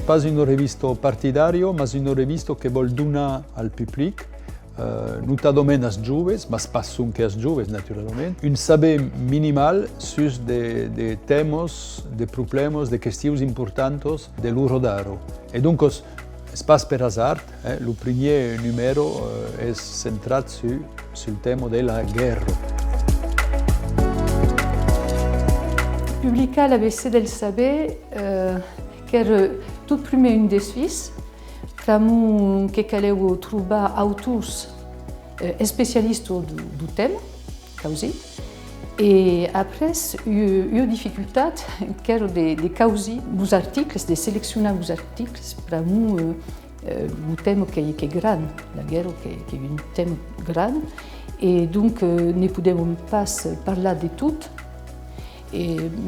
Pas une revista partidario, ma une revista che vuol donar al public, notamment als joves, ma pas anche als joves naturalment, un saber minimal sus de temes, de problemes, de qüestions importantes de l'Urodaro. E donc, pas per hasard, il primer numero és centrat sul tema de la guerra. Publica l'ABC del saber, che era tot primer un de Suisse, pramu que caleu trobar autors especialistes du tema, causi, e après eu dificultat que era de causi os articles, de seleccionar os articles pramu un tema que é grande, la guerra que é un tema grande, e donc ne podem pas parlar de tot.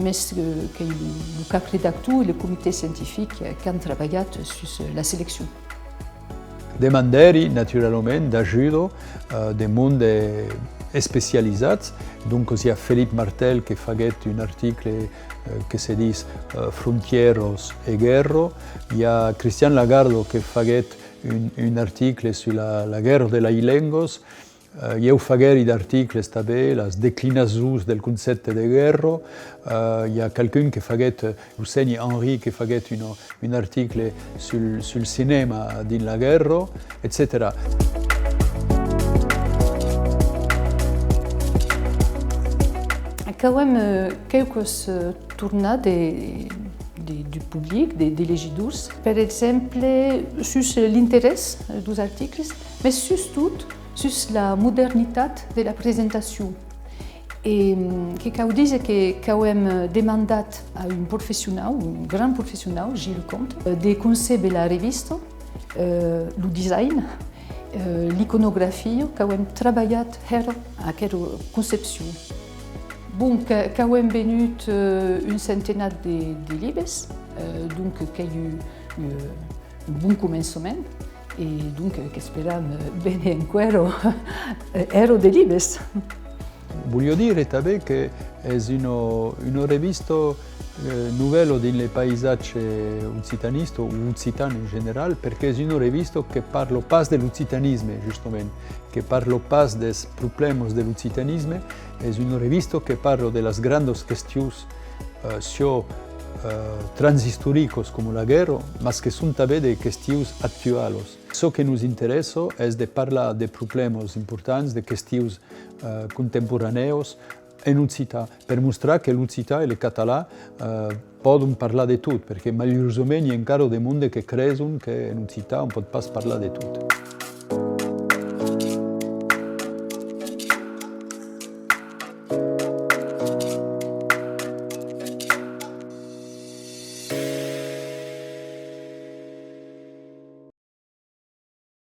Mais que le cap rédacteur et le comité scientifique qui ont travaillé sur la sélection. Demanderi naturalment d'ajuda de monde spécialisat. Donc il y a Philippe Martel qui faguet un article qui se dit Frontieros et guerra. Il y a Christian Lagardo qui faguet un article sur la guerra de la Ilengos. Eu fagueri d'articles també, les declinacions del concepte de guerra. Hi ha quelqu'un que faguet, Eugeni Henry, que faguet un article sul cinema dins la guerra, etc. Quand même quelques tournées du public, des législateurs, par exemple, sur l'intérêt des articles, mais surtout sur la modernité de la présentation. Et que dit que quand même demandé à un professionnel, un grand professionnel, Gilles Comte, de concevoir la reviste, le design, l'iconographie, quand même travaillé à cette conception. Bon, quand même venu une centaine de livres, donc qu'il y a eu un bon commencement. E dunque che speriamo bene ancora ero dei libres. Voglio dire també che è una rivista nouvelle nei paesaggi occitanisti o occitani in generale, perché è una rivista che parla pas dell'occitanismo, giustamente, che parla pas dei problemi dell'occitanismo, è una rivista che parla delle grandi questioni transhistoricos como la guerra, mas que son també de qüestions actuals. Ce que nos interessa és de parlar de problemes importants, de qüestions contemporàneos en occità, per mostrar que l'occità i el català poden parlar de tot, perquè malauradament hi ha encara de monde que creuen que en occità on pot pas parlar de tot.